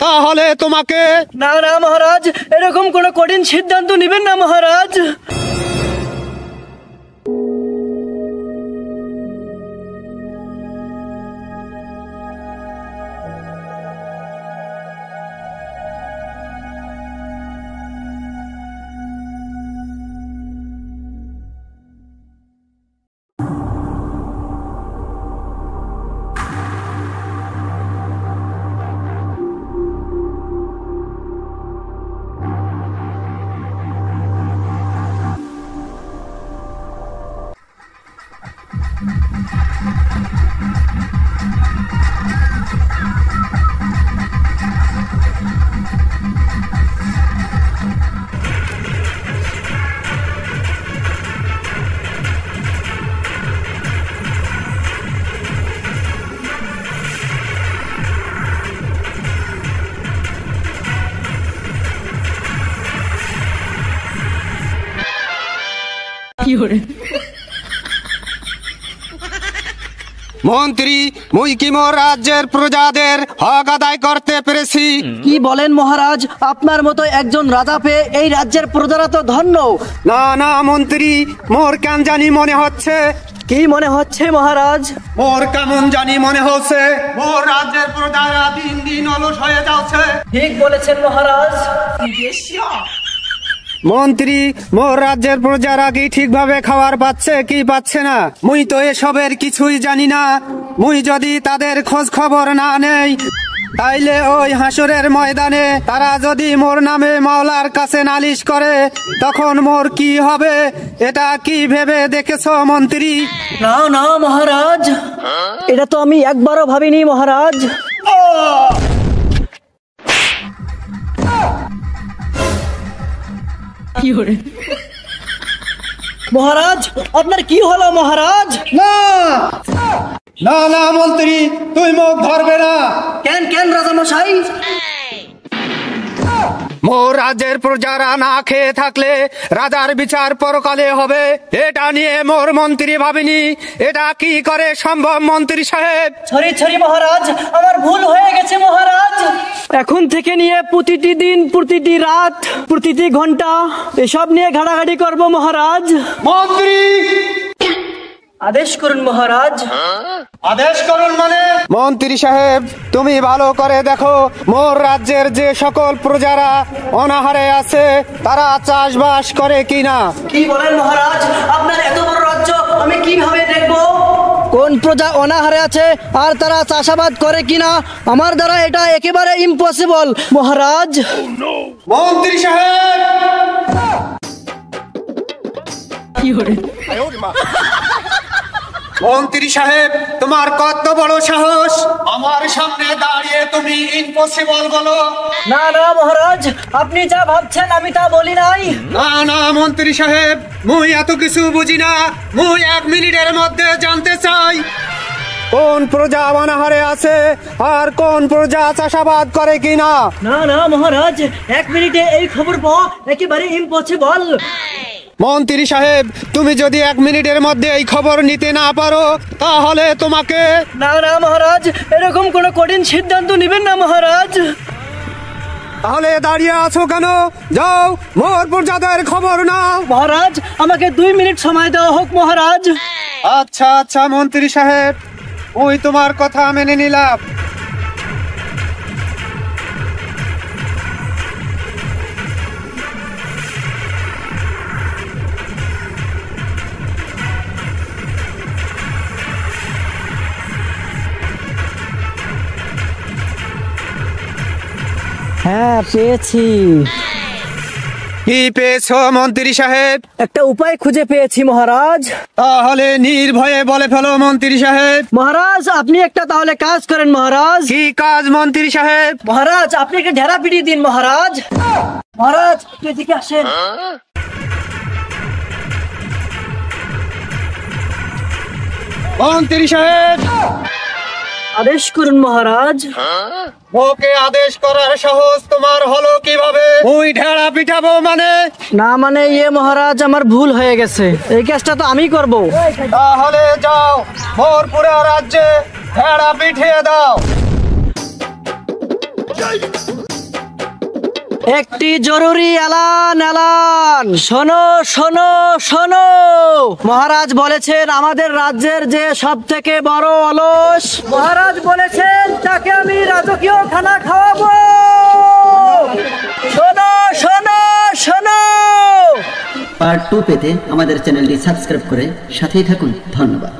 তাহলে তোমাকে। না না মহারাজ, এরকম কোনো কঠিন সিদ্ধান্ত নেবেন না মহারাজ। মন্ত্রী, মুই কি মোর রাজ্যের প্রজাদের হক আদায় করতে পেরেছি? কি বলেন মহারাজ, আপনার মতো একজন রাজা পেয়ে এই রাজ্যের প্রজারা তো ধন্য। না না মন্ত্রী, মোর কেন জানি মনে হচ্ছে। কি মনে হচ্ছে মহারাজ? মোর কেমন জানি মনে হচ্ছে মোর রাজ্যের প্রজারা দিন দিন অলস হয়ে যাচ্ছে। ঠিক বলেছেন মহারাজ। মন্ত্রী, মোর রাজ্যের প্রজারা কি ঠিকভাবে খাবার পাচ্ছে কি পাচ্ছে না, মুই তো এসবের কিছুই জানি না। মুই যদি তাদের খোঁজ খবর না নেই, তাইলে ওই হাসরের ময়দানে তারা যদি মোর নামে মাওলার কাছে নালিশ করে, তখন মোর কি হবে এটা কি ভেবে দেখেছো মন্ত্রী? না না মহারাজ, এটা তো আমি একবারও ভাবিনি মহারাজ। মহারাজ, আপনার কি হলো মহারাজ? না না না মন্ত্রী, তুই মুখ ধরবে না। কেন কেন রাজামশাই? মোর রাজ্যের প্রজারা না খেয়ে থাকলে রাজার বিচার পরকালে হবে, এটা নিয়ে মোর মন্ত্রী ভাবিনি। এটা কি করে সম্ভব মন্ত্রী সাহেব? সরি সরি মহারাজ, আমার ভুল হয়ে গেছে মহারাজ। এখন থেকে নিয়ে প্রতিটি দিন, প্রতিটি রাত, প্রতিটি ঘন্টা এসব নিয়ে ঘাটাঘাটি করব মহারাজ। মন্ত্রী, আদেশ করুন মহারাজ। আদেশ করুন মানে? মন্ত্রী সাহেব, তুমি ভালো করে দেখো মোর রাজ্যের যে সকল প্রজারা অনাহারে আছে তারা চাষবাস করে কিনা। কি বলেন মহারাজ, আপনার এত বড় রাজ্য আমি কিভাবে দেখব? কোন প্রজা অনাহারে আছে আর তারা চাষাবাদ করে কিনা আমার দ্বারা এটা একেবারে ইম্পসিবল মহারাজ। মন্ত্রী সাহেব, মন্ত্রী সাহেব, তোমার কত বড় সাহস আমার সামনে দাঁড়িয়ে তুমি ইম্পসিবল বলো? না না মহারাজ, আপনি যা ভাবছেন আমি তা বলি নাই। না না মন্ত্রী সাহেব, মুই এত কিছু বুঝি না। মুই 1 মিনিটের মধ্যে জানতে চাই কোন প্রজা অনাহারে আছে আর কোন প্রজা চাষাবাদ করে কিনা। না না মহারাজ, 1 মিনিটে এই খবর পাওয়া একেবারে ইম্পসিবল। মন্ত্রী সাহেব, তুমি যদি 1 মিনিটের মধ্যে এই খবর নিতে না পারো তাহলে তোমাকে। না না মহারাজ, এরকম কোনো কঠিন সিদ্ধান্ত নেবেন না মহারাজ। তাহলে দাঁড়িয়ে আছো কেন? যাও মোর প্রজাদের খবর নাও। মহারাজ, আমাকে 2 মিনিট সময় দেওয়া হোক মহারাজ। আচ্ছা আচ্ছা মন্ত্রী সাহেব, ওই তোমার কথা মেনে নিলাম। হ্যাঁ পেয়েছি। কি পেয়েছো মন্ত্রী সাহেব? একটা উপায় খুঁজে পেয়েছি মহারাজ। তাহলে নির্ভয়ে বলে ফেলো মন্ত্রী সাহেব। মহারাজ, আপনি একটা তাহলে কাজ করেন মহারাজ। কি কাজ মন্ত্রী সাহেব? মহারাজ, আপনি একটা ঢেরা পিটিয়ে দিন মহারাজ। মহারাজ, এদিকে আসেন। মন্ত্রী সাহেব, আদেশ করুন মহারাজ। ওকে আদেশ করার সাহস তোমার হলো কিভাবে? ওই ঢেড়া পিঠাবো মানে? না মানে মহারাজ, আমার ভুল হয়ে গেছে, এই কাজটা তো আমি করব। তাহলে যাও মোর পুরা রাজ্যে ঢেড়া পিঠিয়ে দাও। একটি জরুরি এলান এলান, শোনো শোনো শোনো। মহারাজ বলেছেন আমাদের রাজ্যের যে সব থেকে বড় অলস, মহারাজ বলেছেন তাকে আমি রাজকীয় খানা খাওয়াবো। শোনো শোনো শোনো। পার্ট 2 পেতে আমাদের চ্যানেলটি সাবস্ক্রাইব করে সাথেই থাকুন। ধন্যবাদ।